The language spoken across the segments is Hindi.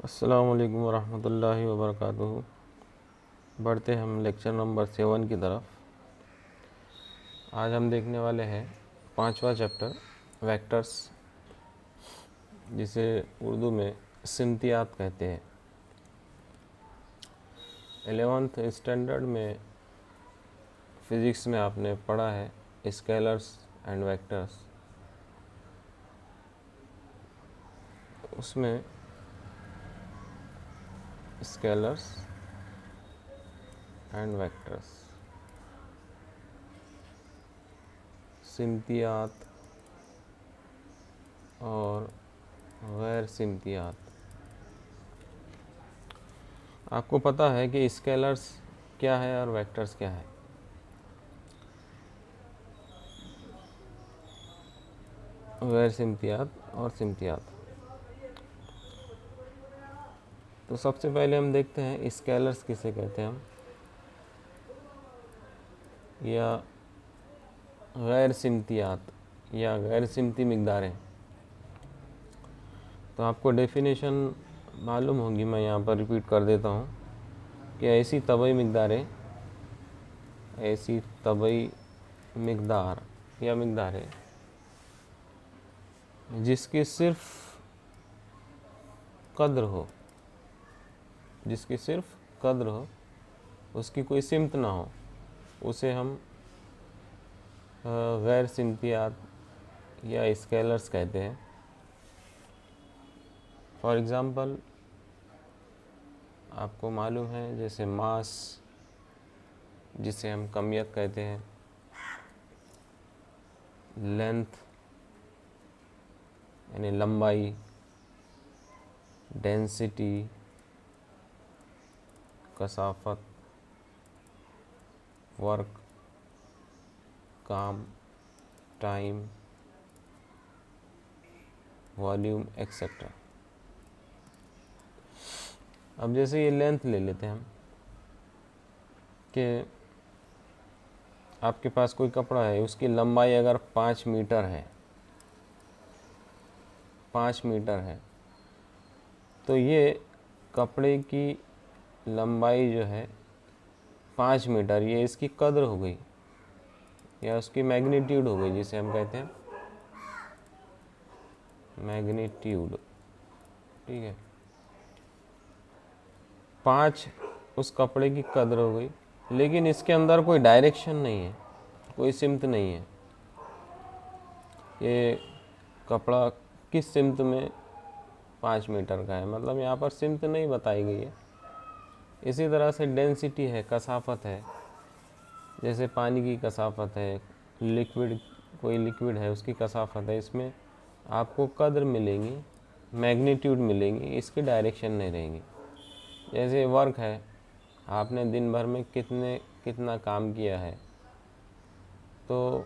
अस्सलाम वालेकुम वरहमतुल्लाहि वबरकातुहू। बढ़ते हम लेक्चर नंबर 7 की तरफ। आज हम देखने वाले हैं 5वां चैप्टर वेक्टर्स, जिसे उर्दू में सिमतियात कहते हैं। 11th स्टैंडर्ड में फ़िज़िक्स में आपने पढ़ा है स्केलर्स एंड वेक्टर्स। उसमें स्केलर्स एंड वेक्टर्स, सिमतियात और गैर सिमतियात। आपको पता है कि स्केलर्स क्या है और वेक्टर्स क्या है। गैर सिमतियात और सिमतियात। तो सबसे पहले हम देखते हैं स्केलर्स किसे कहते हैं हम, या गैर सिमतियात या गैर सिमती मिक़दारें। तो आपको डेफिनेशन मालूम होगी, मैं यहाँ पर रिपीट कर देता हूँ कि ऐसी तबई मिक़दारें, ऐसी तबई मिक़दार या मिक़दारें जिसकी सिर्फ कद्र हो, जिसकी सिर्फ कद्र हो, उसकी कोई सिमत ना हो, उसे हम गैर सिमतियात या स्केलर्स कहते हैं। फॉर एग्ज़ाम्पल आपको मालूम है जैसे मास, जिसे हम कमियत कहते हैं, लेंथ यानी लंबाई, डेंसिटी कसाफत, वर्क काम, टाइम, वॉल्यूम एक्सेट्रा। अब जैसे ये लेंथ ले लेते हैं हम कि आपके पास कोई कपड़ा है, उसकी लंबाई अगर 5 मीटर है, 5 मीटर है, तो ये कपड़े की लंबाई जो है 5 मीटर, ये इसकी कद्र हो गई या उसकी मैग्नीट्यूड हो गई, जिसे हम कहते हैं मैग्नीट्यूड। ठीक है, 5 उस कपड़े की कद्र हो गई, लेकिन इसके अंदर कोई डायरेक्शन नहीं है, कोई सिमत नहीं है। ये कपड़ा किस सिमत में 5 मीटर का है, मतलब यहाँ पर सिमत नहीं बताई गई है। इसी तरह से डेंसिटी है, कसाफत है, जैसे पानी की कसाफत है, लिक्विड, कोई लिक्विड है उसकी कसाफत है, इसमें आपको कद्र मिलेंगी, मैग्नीट्यूड मिलेंगी, इसकी डायरेक्शन नहीं रहेंगी। जैसे वर्क है, आपने दिन भर में कितना काम किया है, तो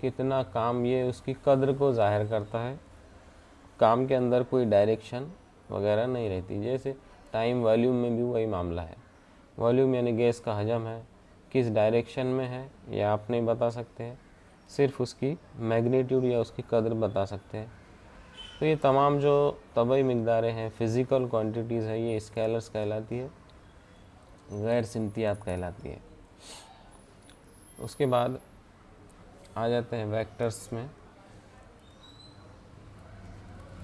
कितना काम, ये उसकी कद्र को ज़ाहिर करता है। काम के अंदर कोई डायरेक्शन वगैरह नहीं रहती। जैसे टाइम, वॉल्यूम में भी वही मामला है। वॉल्यूम यानी गैस का हजम है, किस डायरेक्शन में है ये आप नहीं बता सकते हैं, सिर्फ उसकी मैग्नीट्यूड या उसकी कद्र बता सकते हैं। तो ये तमाम जो तबई मिक़दारें हैं, फ़िज़िकल क्वांटिटीज़ है, ये स्केलर्स कहलाती है, गैर सिमतियात कहलाती है। उसके बाद आ जाते हैं वेक्टर्स में।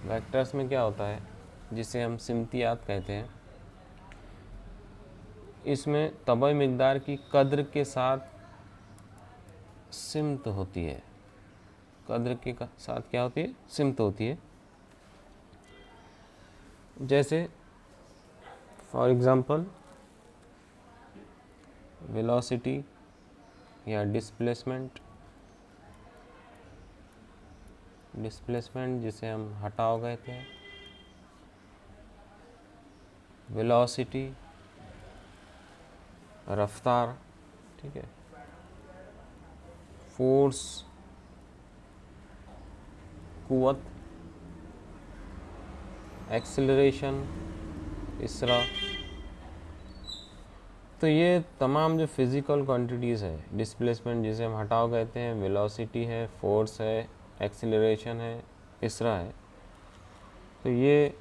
वेक्टर्स में क्या होता है, जिसे हम सिमतियात कहते हैं, इसमें तबई मिक़दार की कद्र के साथ सिमत होती है। कद्र के साथ क्या होती है, सिमत होती है। जैसे फॉर एग्ज़ाम्पल वेलोसिटी या डिस्प्लेसमेंट, जिसे हम हटाव कहते हैं, वेलोसिटी रफ्तार, ठीक है, फोर्स कुव्वत, एक्सेलरेशन इसरा। तो ये तमाम जो फिज़िकल क्वांटिटीज़ है, डिस्प्लेसमेंट जिसे हम हटाव कहते हैं, वेलोसिटी है, फोर्स है, एक्सेलरेशन है, इसरा है, तो ये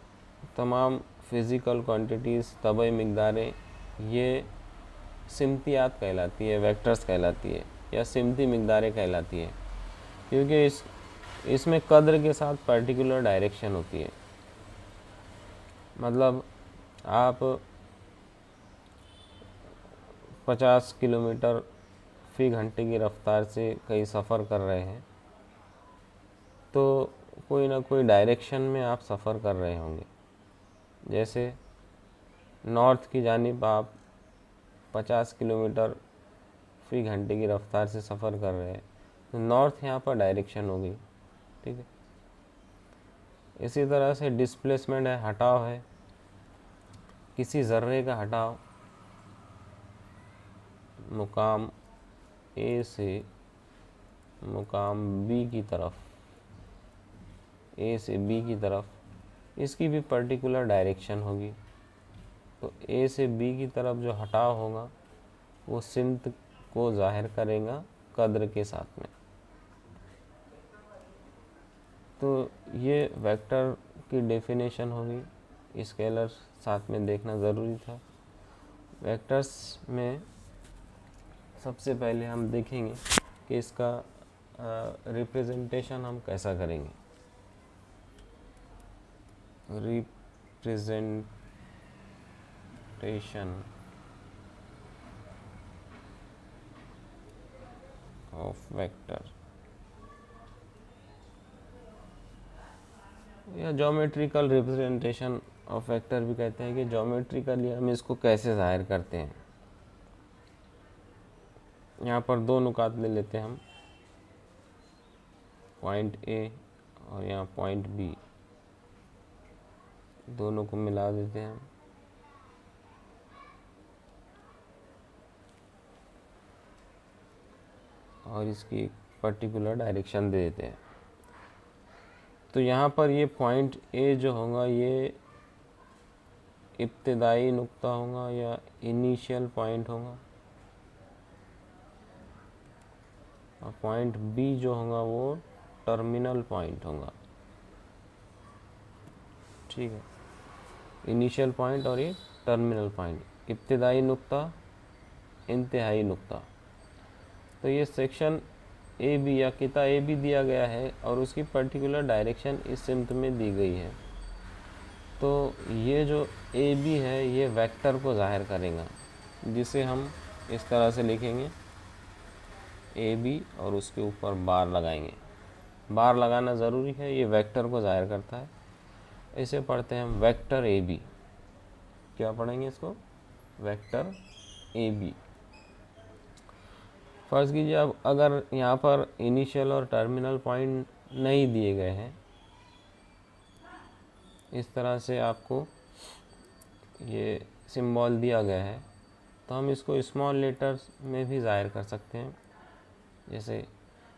तमाम फिज़िकल क्वांटिटीज़, तबई मिक़दारें, ये सिमतियात कहलाती है, वेक्टर्स कहलाती है या सिमती मिक़दारें कहलाती है, क्योंकि इसमें कद्र के साथ पर्टिकुलर डायरेक्शन होती है। मतलब आप 50 किलोमीटर फ़ी घंटे की रफ़्तार से कहीं सफ़र कर रहे हैं, तो कोई ना कोई डायरेक्शन में आप सफ़र कर रहे होंगे। जैसे नॉर्थ की जानिब आप 50 किलोमीटर फ़ी घंटे की रफ़्तार से सफ़र कर रहे हैं, तो नॉर्थ यहाँ पर डायरेक्शन होगी, ठीक है। इसी तरह से डिस्प्लेसमेंट है, हटाव है, किसी ज़र्रे का हटाव मुकाम ए से मुकाम बी की तरफ, ए से बी की तरफ, इसकी भी पर्टिकुलर डायरेक्शन होगी। तो ए से बी की तरफ जो हटाव होगा वो सिमत को ज़ाहिर करेगा कद्र के साथ में। तो ये वेक्टर की डेफिनेशन होगी, स्केलर साथ में देखना ज़रूरी था। वेक्टर्स में सबसे पहले हम देखेंगे कि इसका रिप्रेजेंटेशन हम कैसा करेंगे। रिप्रेजेंटेशन ऑफ वेक्टर या ज्योमेट्रिकल रिप्रेजेंटेशन ऑफ वेक्टर भी कहते हैं कि ज्योमेट्रिकली हम इसको कैसे ज़ाहिर करते हैं। यहाँ पर दो नुकात ले लेते हैं हम, पॉइंट ए और यहाँ पॉइंट बी, दोनों को मिला देते हैं हम। और इसकी पर्टिकुलर डायरेक्शन दे देते हैं। तो यहाँ पर ये पॉइंट ए जो होगा ये इब्तिदाई नुक्ता होगा या इनिशियल पॉइंट होगा, और पॉइंट बी जो होगा वो टर्मिनल पॉइंट होगा, ठीक है। इनिशियल पॉइंट और ये टर्मिनल पॉइंट, इब्तिदाई नुक्ता, इंतहाई नुक्ता। तो ये सेक्शन ए बी या किता ए बी दिया गया है और उसकी पर्टिकुलर डायरेक्शन इस सिमत में दी गई है। तो ये जो ए बी है ये वेक्टर को ज़ाहिर करेगा, जिसे हम इस तरह से लिखेंगे ए बी और उसके ऊपर बार लगाएंगे। बार लगाना ज़रूरी है, ये वेक्टर को ज़ाहिर करता है। इसे पढ़ते हैं हम वेक्टर ए बी। क्या पढ़ेंगे इसको? Vector A B. फ़र्ज़ कीजिए अब अगर यहाँ पर इनिशियल और टर्मिनल पॉइंट नहीं दिए गए हैं, इस तरह से आपको ये सिंबल दिया गया है, तो हम इसको स्मॉल लेटर्स में भी ज़ाहिर कर सकते हैं, जैसे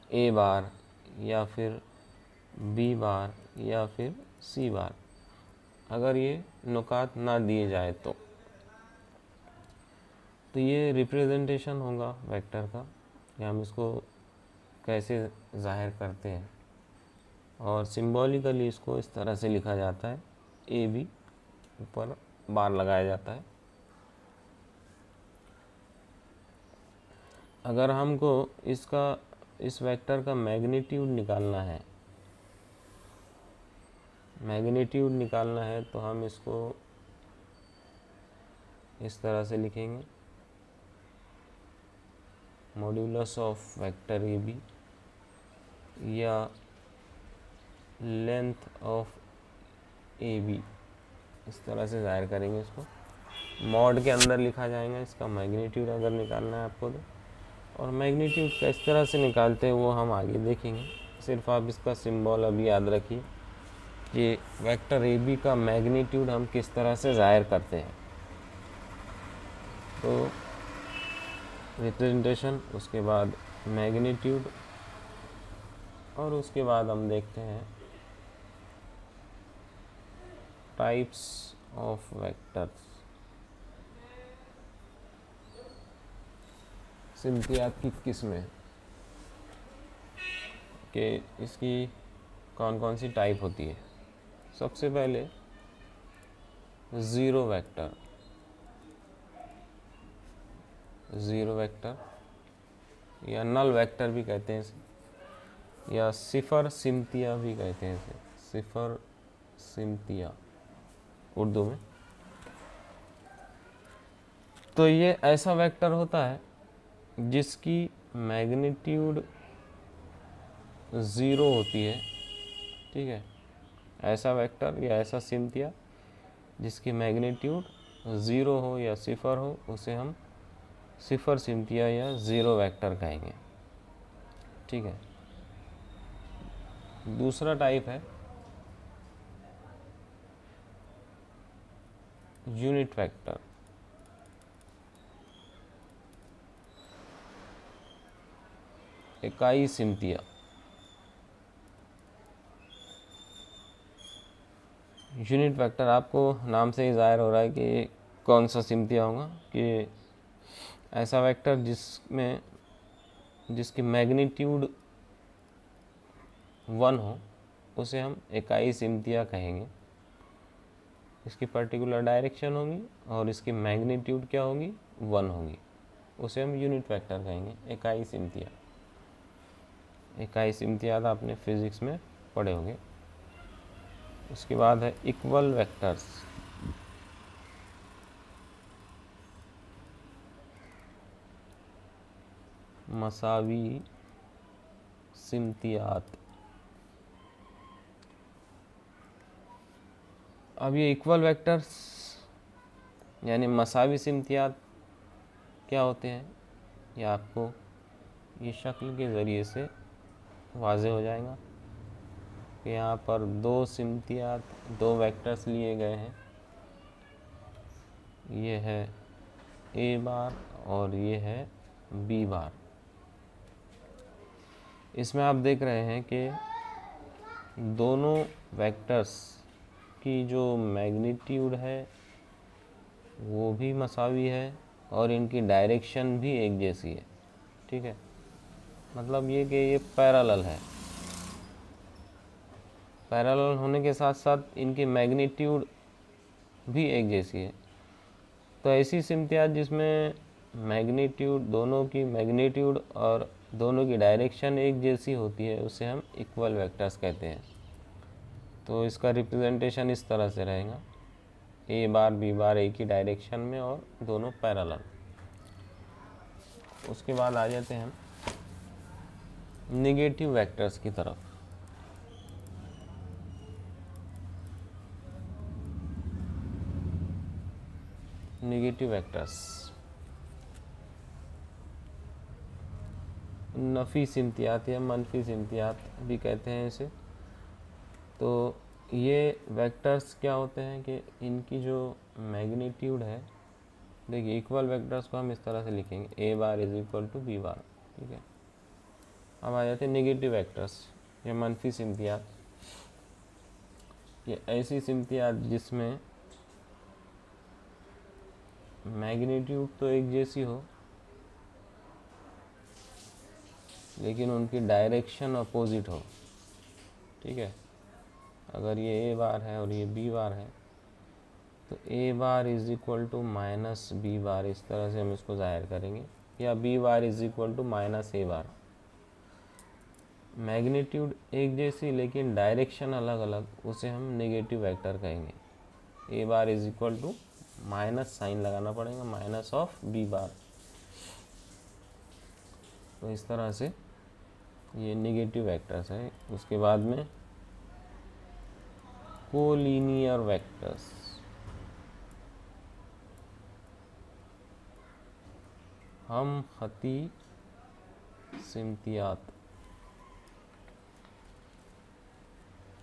ए बार या फिर बी बार या फिर सी बार, अगर ये नुकात ना दिए जाए तो ये रिप्रेजेंटेशन होगा वेक्टर का कि हम इसको कैसे ज़ाहिर करते हैं। और सिंबॉलिकली इसको इस तरह से लिखा जाता है, ए बी ऊपर बार लगाया जाता है। अगर हमको इस वेक्टर का मैग्नीट्यूड निकालना है, तो हम इसको इस तरह से लिखेंगे, modulus of vector A B या लेंथ ऑफ ए बी, इस तरह से ज़ाहिर करेंगे इसको। मॉड के अंदर लिखा जाएगा इसका मैग्नीट्यूड अगर निकालना है आपको तो। और मैग्नीट्यूड किस तरह से निकालते हैं वो हम आगे देखेंगे। सिर्फ आप इसका सिंबल अभी याद रखिए कि वेक्टर ए बी का मैग्नीट्यूड हम किस तरह से ज़ाहिर करते हैं। तो रिप्रेजेंटेशन, उसके बाद मैग्नीट्यूड, और उसके बाद हम देखते हैं टाइप्स ऑफ वेक्टर्स। सिमतियात की किस्में कि इसकी कौन कौन सी टाइप होती है। सबसे पहले ज़ीरो वेक्टर, ज़ीरो वेक्टर या नल वेक्टर भी कहते हैं इसे, या सिफर सिमतिया भी कहते हैं इसे, सिफर सिमतिया उर्दू में। तो ये ऐसा वेक्टर होता है जिसकी मैग्नीट्यूड ज़ीरो होती है, ठीक है। ऐसा वेक्टर या ऐसा सिमतिया जिसकी मैग्नीट्यूड ज़ीरो हो या सिफर हो, उसे हम सिफर सिमतिया या ज़ीरो वेक्टर कहेंगे, ठीक है। दूसरा टाइप है यूनिट वेक्टर। इकाई सिमतिया, यूनिट वेक्टर आपको नाम से ही ज़ाहिर हो रहा है कि कौन सा सिमतिया होगा, कि ऐसा वेक्टर जिसकी मैग्नीट्यूड 1 हो, उसे हम इकाई सिमतिया कहेंगे। इसकी पर्टिकुलर डायरेक्शन होगी और इसकी मैग्नीट्यूड क्या होगी, 1 होगी, उसे हम यूनिट वेक्टर कहेंगे, इकाई सिमतिया। इकाई सिमतियात आपने फिजिक्स में पढ़े होंगे। उसके बाद है इक्वल वेक्टर्स। मसावी सिमतियात। अब ये इक्वल वेक्टर्स यानी मसावी सिमतियात क्या होते हैं, ये आपको ये शक्ल के ज़रिए से वाज़े हो जाएगा कि यहाँ पर दो सिमतियात, दो वेक्टर्स लिए गए हैं, ये है ए बार और ये है बी बार। इसमें आप देख रहे हैं कि दोनों वेक्टर्स की जो मैग्नीट्यूड है वो भी मसावी है और इनकी डायरेक्शन भी एक जैसी है, ठीक है। मतलब ये कि ये पैरेलल है, पैरेलल होने के साथ साथ इनकी मैग्नीट्यूड भी एक जैसी है। तो ऐसी सिमतियात जिसमें मैग्नीट्यूड, दोनों की मैग्नीट्यूड और दोनों की डायरेक्शन एक जैसी होती है, उसे हम इक्वल वेक्टर्स कहते हैं। तो इसका रिप्रेजेंटेशन इस तरह से रहेगा, ए बार बी बार एक ही डायरेक्शन में और दोनों पैरेलल। उसके बाद आ जाते हैं हम नेगेटिव वेक्टर्स की तरफ। नेगेटिव वेक्टर्स नफ़ी सिमतियात या मनफी सिमतियात भी कहते हैं इसे। तो ये वेक्टर्स क्या होते हैं कि इनकी जो मैग्नीट्यूड है, देखिए इक्वल वेक्टर्स को हम इस तरह से लिखेंगे, A bar is equal to B bar, ठीक है। अब आ जाते हैं नेगेटिव वेक्टर्स या मनफी सिमतियात। ये ऐसी सिमतियात जिसमें मैग्नीट्यूड तो एक जैसी हो लेकिन उनकी डायरेक्शन अपोजिट हो, ठीक है। अगर ये ए बार है और ये बी बार है तो A bar is equal to minus B bar, इस तरह से हम इसको ज़ाहिर करेंगे, या B bar is equal to minus A bar. Magnitude एक जैसी लेकिन डायरेक्शन अलग अलग, उसे हम नेगेटिव वेक्टर कहेंगे। A bar is equal to minus sign लगाना पड़ेगा, माइनस ऑफ बी बार। तो इस तरह से ये नेगेटिव वेक्टर्स है। उसके बाद में कोलिनियर वेक्टर्स। हम खती सिमतियात।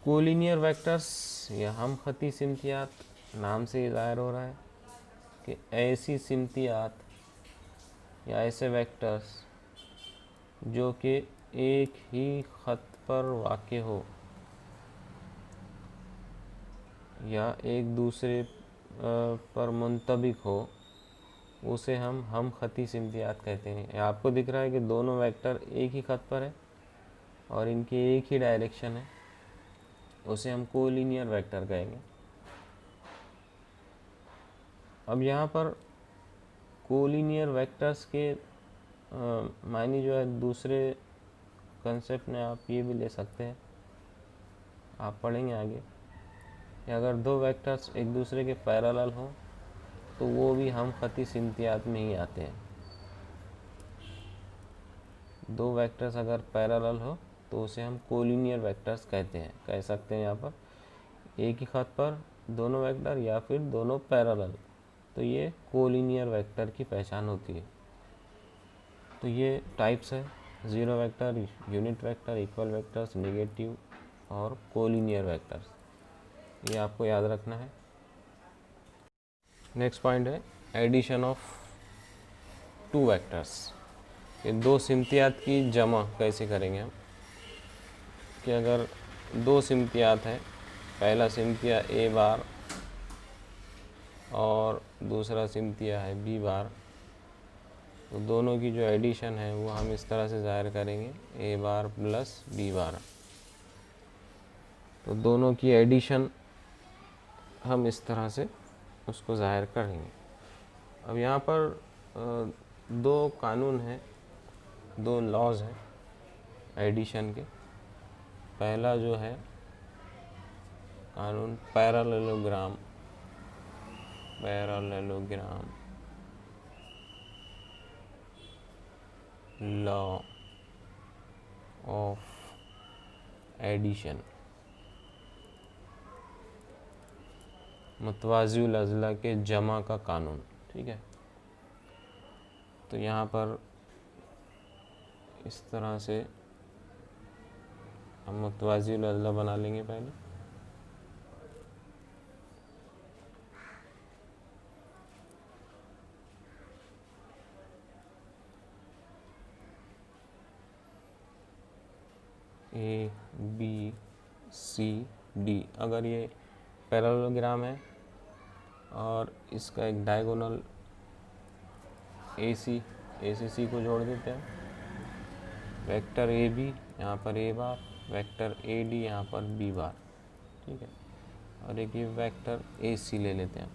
कोलिनियर वेक्टर्स या हम खती सिमतियात नाम से ही ज़ाहिर हो रहा है कि ऐसी सिमतियात या ऐसे वेक्टर्स जो कि एक ही ख़त पर वाक़े हो या एक दूसरे पर मुंतबिक हो, उसे हम खती सिमतियात कहते हैं। आपको दिख रहा है कि दोनों वेक्टर एक ही ख़त पर है और इनकी एक ही डायरेक्शन है, उसे हम कोलिनियर वेक्टर कहेंगे। अब यहाँ पर कोलिनियर वेक्टर्स के मायने जो है दूसरे कंसेप्ट में आप ये भी ले सकते हैं, आप पढ़ेंगे आगे कि अगर दो वेक्टर्स एक दूसरे के पैरेलल हों तो वो भी हम खती सिमतियात में ही आते हैं। दो वेक्टर्स अगर पैरेलल हो तो उसे हम कोलिनियर वेक्टर्स कहते हैं, कह सकते हैं यहाँ पर एक ही खत पर दोनों वेक्टर या फिर दोनों पैरेलल, तो ये कोलिनियर वेक्टर की पहचान होती है। तो ये टाइप्स है, zero vector, unit vector, equal vectors, negative और कोलिनियर वेक्टर्स, ये आपको याद रखना है। नेक्स्ट पॉइंट है एडिशन ऑफ टू वेक्टर्स। ये दो सिमतियात की जमा कैसे करेंगे हम, कि अगर दो सिमतियात हैं, पहला सिमतिया ए बार और दूसरा सिमतिया है बी बार, तो दोनों की जो एडिशन है वो हम इस तरह से ज़ाहिर करेंगे ए बार प्लस बी बार। तो दोनों की एडिशन हम इस तरह से उसको ज़ाहिर करेंगे। अब यहाँ पर दो कानून हैं, दो लॉज हैं एडिशन के। पहला जो है कानून पैरेललोग्राम लॉ ऑफ एडिशन, मुतवाज़िउल अज़ला के जमा का कानून, ठीक है। तो यहाँ पर इस तरह से हम मुतवाज़िउल अज़ला बना लेंगे पहले। ए बी सी डी, अगर ये पैरेललोग्राम है और इसका एक डायगोनल ए सी सी को जोड़ देते हैं, वेक्टर ए बी यहाँ पर ए बार, वेक्टर ए डी यहाँ पर बी बार, ठीक है, और एक ये वेक्टर ए सी ले लेते हैं।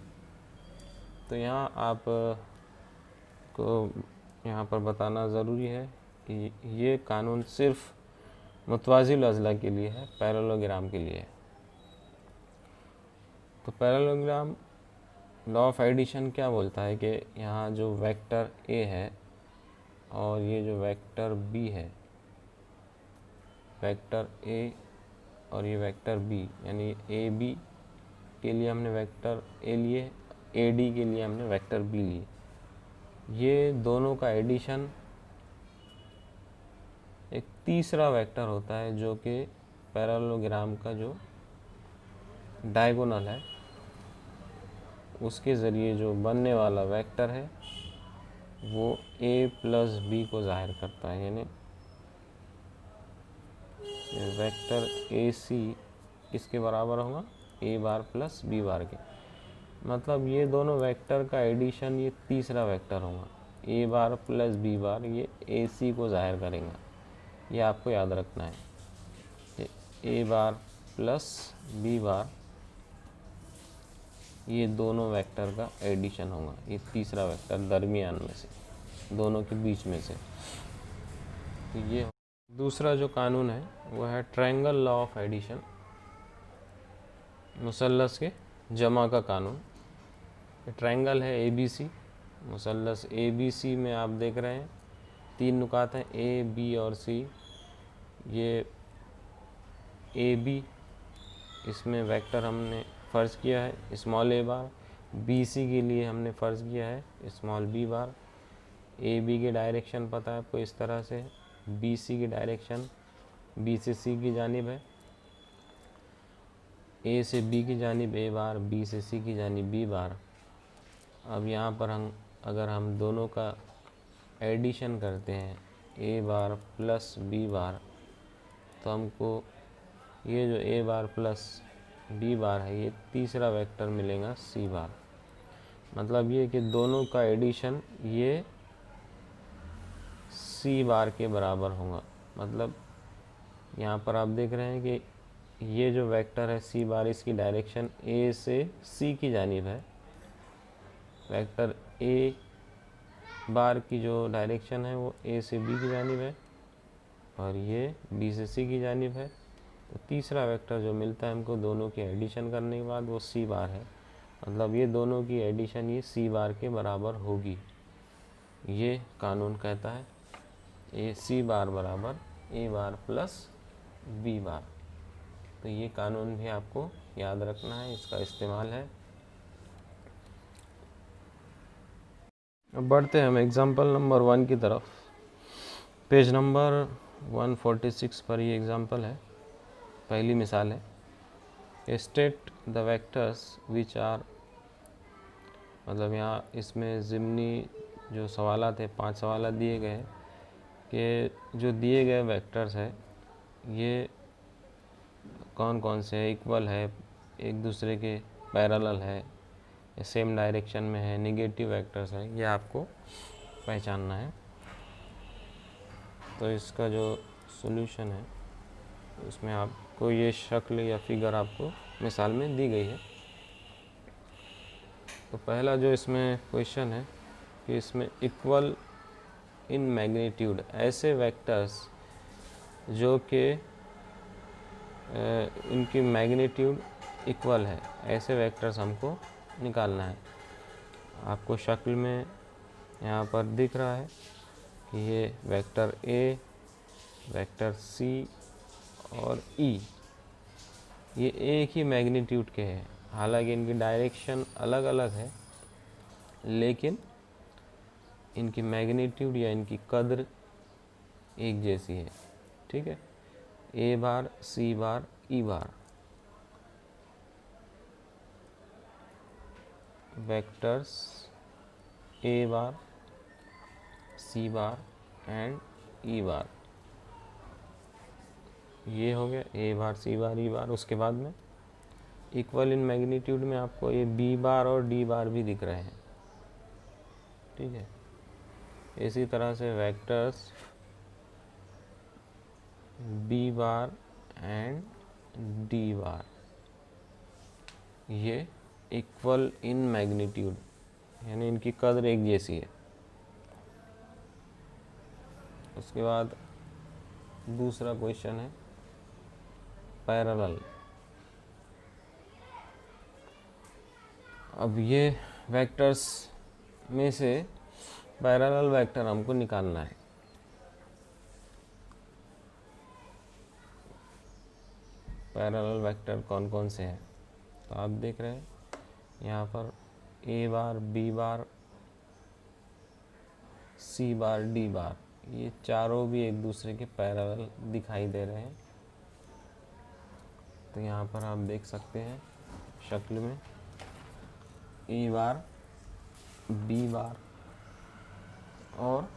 तो यहाँ आप को यहाँ पर बताना ज़रूरी है कि ये कानून सिर्फ मुतवाज़िल अज़ला के लिए है, पैरेललोग्राम के लिए है। तो पैरेललोग्राम लॉ ऑफ एडिशन क्या बोलता है कि यहाँ जो वेक्टर ए है और ये जो वेक्टर बी है, वेक्टर ए और ये वेक्टर बी, यानी ए बी के लिए हमने वेक्टर ए लिए, ए डी के लिए हमने वेक्टर बी लिए, ये दोनों का एडिशन एक तीसरा वेक्टर होता है जो कि पैरेललोग्राम का जो डायगोनल है उसके ज़रिए जो बनने वाला वेक्टर है वो ए प्लस बी को ज़ाहिर करता है। यानी वेक्टर ए सी किसके बराबर होगा, ए बार प्लस बी बार के, मतलब ये दोनों वेक्टर का एडिशन ये तीसरा वेक्टर होगा, ए बार प्लस बी बार, ये ए सी को ज़ाहिर करेंगे। ये आपको याद रखना है, ए बार प्लस बी बार ये दोनों वेक्टर का एडिशन होगा, ये तीसरा वेक्टर दरमियान में से, दोनों के बीच में से। तो ये दूसरा जो कानून है वो है ट्रायंगल लॉ ऑफ एडिशन, मुसल्लस के जमा का कानून। ट्रायंगल है A B C, मुसल्लस A B C में आप देख रहे हैं तीन नुकात हैं ए बी और सी। ये ए बी, इसमें वेक्टर हमने फ़र्ज़ किया है स्मॉल ए बार, बी सी के लिए हमने फ़र्ज़ किया है small b bar. A B की डायरेक्शन पता है आपको इस तरह से, बी सी की डायरेक्शन बी से सी की जानिब है, ए से बी की जानिब ए बार, बी से सी की जानिब बी बार। अब यहाँ पर अगर हम दोनों का एडिशन करते हैं ए बार प्लस बी बार, तो हमको ये जो ए बार प्लस बी बार है ये तीसरा वेक्टर मिलेगा सी बार। मतलब ये कि दोनों का एडिशन ये सी बार के बराबर होगा। मतलब यहाँ पर आप देख रहे हैं कि ये जो वेक्टर है सी बार, इसकी डायरेक्शन ए से सी की जानिब है, वेक्टर ए बार की जो डायरेक्शन है वो ए से बी की जानिब है और ये बी से सी की जानिब है। तो तीसरा वेक्टर जो मिलता है हमको दोनों की एडिशन करने के बाद वो सी बार है, मतलब ये दोनों की एडिशन ये सी बार के बराबर होगी। ये कानून कहता है ए सी बार बराबर ए बार प्लस बी बार। तो ये कानून भी आपको याद रखना है, इसका इस्तेमाल है। अब बढ़ते हैं हम एग्जाम्पल नंबर 1 की तरफ। पेज नंबर 146 पर ये एग्जाम्पल है, पहली मिसाल है। State the vectors which are, मतलब यहाँ इसमें ज़िमनी जो सवालात है 5 सवालात दिए गए हैं कि जो दिए गए वेक्टर्स है ये कौन कौन से है, इक्वल है, एक दूसरे के पैरेलल है, सेम डायरेक्शन में है, नेगेटिव वेक्टर्स है, ये आपको पहचानना है। तो इसका जो सॉल्यूशन है उसमें आपको ये शक्ल या फिगर आपको मिसाल में दी गई है। तो पहला जो इसमें क्वेश्चन है कि इसमें इक्वल इन मैग्नीट्यूड, ऐसे वेक्टर्स जो कि इनकी मैग्नीट्यूड इक्वल है, ऐसे वेक्टर्स हमको निकालना है। आपको शक्ल में यहाँ पर दिख रहा है कि ये वेक्टर ए, वेक्टर सी और ई ये एक ही मैग्नीट्यूड के हैं। हालांकि इनकी डायरेक्शन अलग अलग है लेकिन इनकी मैग्नीट्यूड या इनकी कद्र एक जैसी है। ठीक है, ए बार C bar E bar vectors A bar C bar and ई बार, ये हो गया ए बार सी बार ई बार। उसके बाद में इक्वल इन मैग्नीट्यूड में आपको ये बी बार और डी बार भी दिख रहे हैं। ठीक है, इसी तरह से vectors B bar and D bar ये इक्वल इन मैग्नीट्यूड, यानी इनकी कद्र एक जैसी है। उसके बाद दूसरा क्वेश्चन है पैरेलल। अब ये वेक्टर्स में से पैरेलल वेक्टर हमको निकालना है। पैरेलल वेक्टर कौन कौन से हैं तो आप देख रहे हैं यहाँ पर ए बार बी बार सी बार डी बार, ये चारों भी एक दूसरे के पैरेलल दिखाई दे रहे हैं। तो यहाँ पर आप देख सकते हैं शक्ल में ए बार बी बार और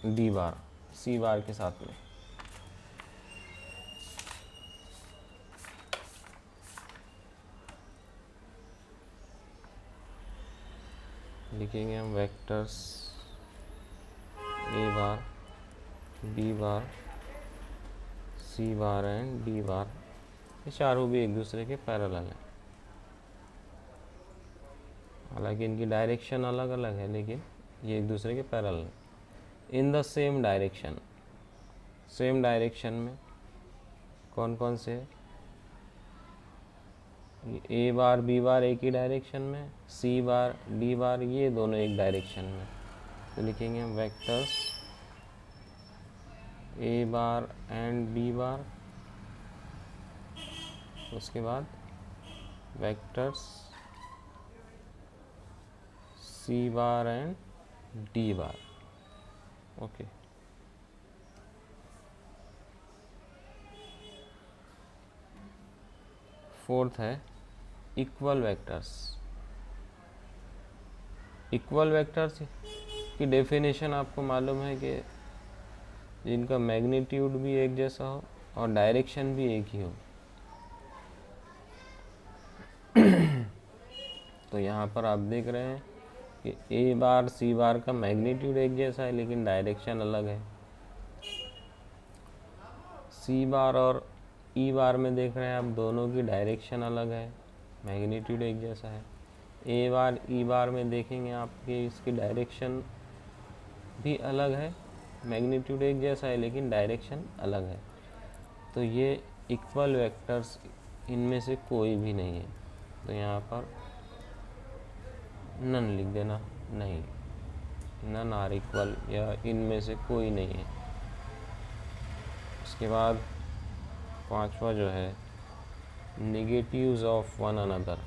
डी बार सी बार के साथ में। लिखेंगे हम vectors A bar B bar C bar and D bar, ये चारों भी एक दूसरे के पैरेलल हैं। हालांकि इनकी डायरेक्शन अलग अलग है लेकिन ये एक दूसरे के पैरेलल हैं। In the same direction, same direction में कौन कौन से है, ए बार बी बार एक ही डायरेक्शन में, सी बार डी बार ये दोनों एक डायरेक्शन में। तो लिखेंगे हम vectors A bar and D bar, उसके बाद vectors C bar and D bar. Okay, fourth है इक्वल वेक्टर्स। इक्वल वेक्टर्स की डेफिनेशन आपको मालूम है कि जिनका मैग्नीट्यूड भी एक जैसा हो और डायरेक्शन भी एक ही हो। तो यहाँ पर आप देख रहे हैं कि ए बार सी बार का मैग्नीट्यूड एक जैसा है लेकिन डायरेक्शन अलग है। सी बार और ई बार में देख रहे हैं आप, दोनों की डायरेक्शन अलग है, मैग्नीट्यूड एक जैसा है। ए बार ई बार में देखेंगे आपके इसकी डायरेक्शन भी अलग है, मैग्नीट्यूड एक जैसा है लेकिन डायरेक्शन अलग है। तो ये इक्वल वेक्टर्स इनमें से कोई भी नहीं है, तो यहाँ पर नन लिख देना, नहीं, नन आर इक्वल, या इनमें से कोई नहीं है। उसके बाद पांचवा जो है नेगेटिव्स ऑफ वन अनदर।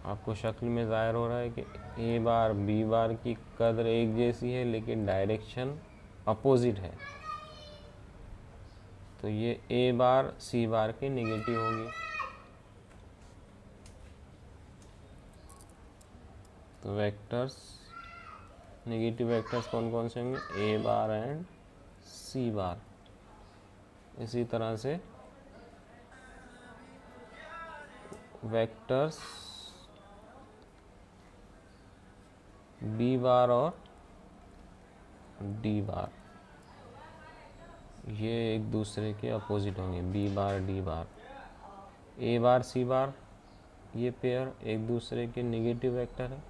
आपको शक्ल में ज़ाहिर हो रहा है कि ए बार बी बार की कदर एक जैसी है लेकिन डायरेक्शन अपोजिट है, तो ये ए बार सी बार के नेगेटिव होगी। तो वेक्टर्स, नेगेटिव वेक्टर्स कौन कौन से होंगे, ए बार एंड सी बार। इसी तरह से वेक्टर्स बी बार और डी बार, ये एक दूसरे के अपोजिट होंगे, बी बार डी बार। ए बार सी बार ये पेयर एक दूसरे के नेगेटिव वेक्टर है।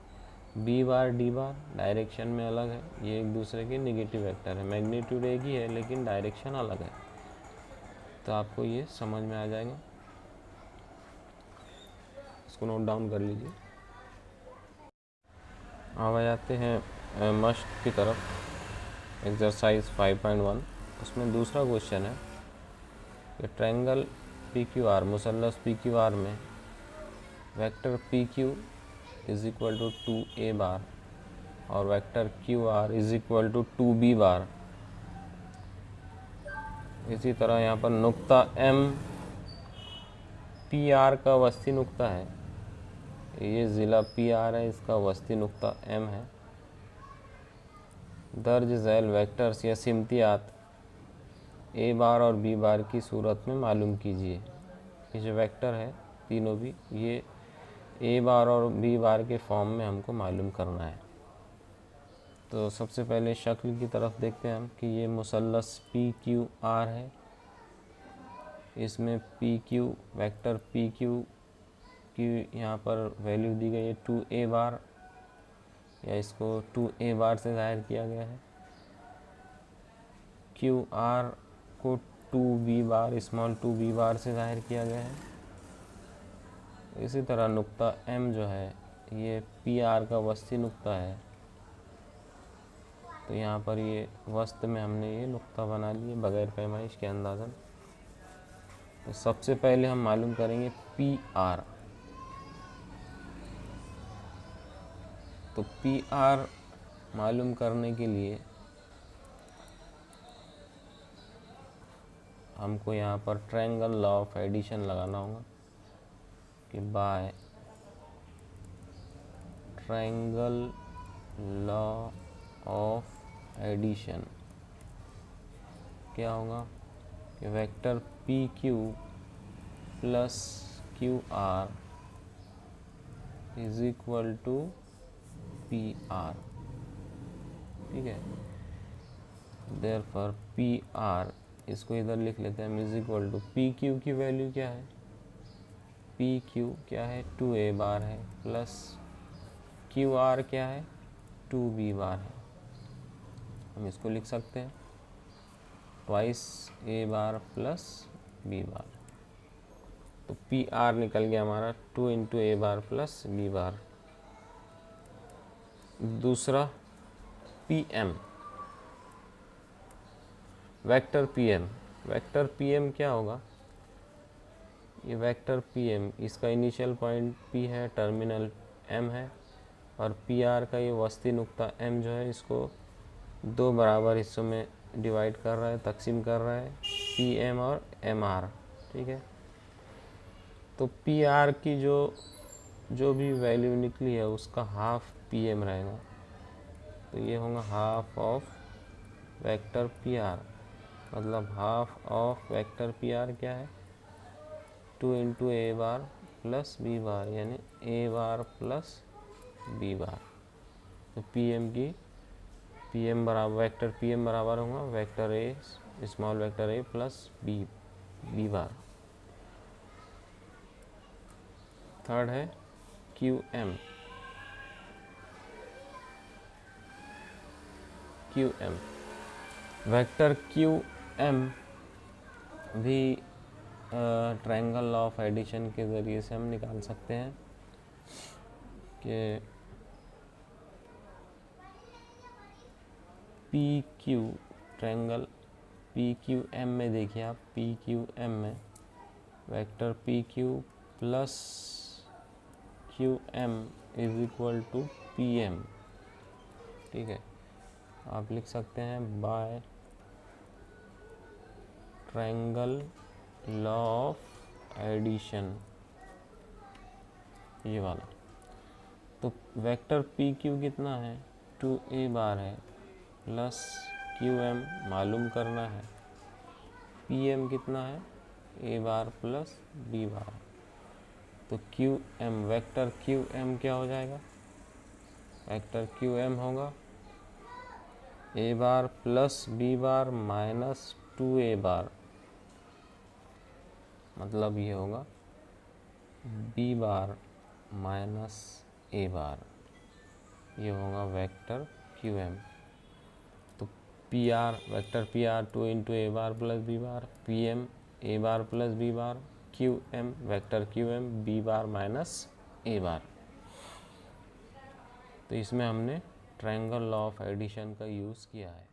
B bar D bar direction में अलग है, ये एक दूसरे के नेगेटिव वेक्टर है, मैग्नीट्यूड एक ही है लेकिन डायरेक्शन अलग है। तो आपको ये समझ में आ जाएगा, इसको नोट डाउन कर लीजिए। अब आ जाते हैं मस्ट की तरफ, एक्सरसाइज 5.1। उसमें दूसरा क्वेश्चन है कि ट्रायंगल पी क्यू आर, मुसल्लस पी क्यू आर में vector P Q is equal to 2a bar और vector Q R is equal to 2b bar. इसी तरह यहाँ पर नुक्ता M पी आर का वस्ती नुक्ता है, ये ज़िला पी आर है, इसका वस्ती नुक्ता M है। दर्ज झैल वेक्टर्स या सिमतियात ए बार और बी बार की सूरत में मालूम कीजिए। ये जो वेक्टर है तीनों भी, ये ए बार और बी बार के फॉर्म में हमको मालूम करना है। तो सबसे पहले शक्ल की तरफ देखते हैं हम कि ये मुसल्लस पी क्यू आर है, इसमें P Q vector P Q की यहाँ पर वैल्यू दी गई है 2a बार, या इसको 2a बार से ज़ाहिर किया गया है। क्यू आर को 2b बार, स्मॉल 2b बार से ज़ाहिर किया गया है। इसी तरह नुक्ता M जो है ये पी आर का वस्ती नुक्ता है, तो यहाँ पर ये वस्त में हमने ये नुक्ता बना लिए बगैर पैमाइश के अंदाज़न। तो सबसे पहले हम मालूम करेंगे पी आर। तो पी आर मालूम करने के लिए हमको यहाँ पर ट्रायंगल लॉ ऑफ एडिशन लगाना होगा कि by triangle law of addition क्या होगा कि vector P Q plus Q R is equal to P R. ठीक है, देयरफॉर पी आर, इसको इधर लिख लेते हैं हम, is equal to P Q की वैल्यू क्या है, पी क्यू क्या है 2a बार है, प्लस क्यू आर क्या है 2b बार है। हम इसको लिख सकते हैं twice a bar plus b bar. तो पी आर निकल गया हमारा 2 into a bar plus b bar. दूसरा P M, vector P M. Vector P M क्या होगा, ये वेक्टर पी एम, इसका इनिशियल पॉइंट P है, टर्मिनल M है, और पी आर का ये वस्ती नुक्ता M जो है इसको दो बराबर हिस्सों में डिवाइड कर रहा है, तकसीम कर रहा है, पी एम और एम आर। ठीक है, तो पी आर की जो भी वैल्यू निकली है उसका हाफ पी एम रहेगा, तो ये होगा half of vector P R. मतलब half of vector P R क्या है 2 into A bar plus B bar, यानी A bar plus B bar. तो पी एम की पी एम बराबर वेक्टर पी एम बराबर होगा vector A small vector A plus B B bar. Third है Q M vector Q M भी ट्रायंगल ऑफ एडिशन के ज़रिए से हम निकाल सकते हैं कि P Q triangle P Q M में देखिए आप पी क्यू एम में vector P Q plus Q M is equal to P M. ठीक है, आप लिख सकते हैं by triangle law of addition, ये वाला। तो वेक्टर पी क्यू कितना है 2a बार है प्लस क्यू एम मालूम करना है, पी एम कितना है a bar plus b bar. तो Q M vector Q M क्या हो जाएगा, वेक्टर क्यू एम होगा a bar plus b bar minus 2a bar, मतलब ये होगा b bar minus a bar, ये होगा वेक्टर क्यू एम। तो P R vector P R 2 into A bar plus B bar, P M A bar plus B bar, Q M vector Q M B bar minus A बार। तो इसमें हमने ट्रायंगल लॉ ऑफ एडिशन का यूज़ किया है।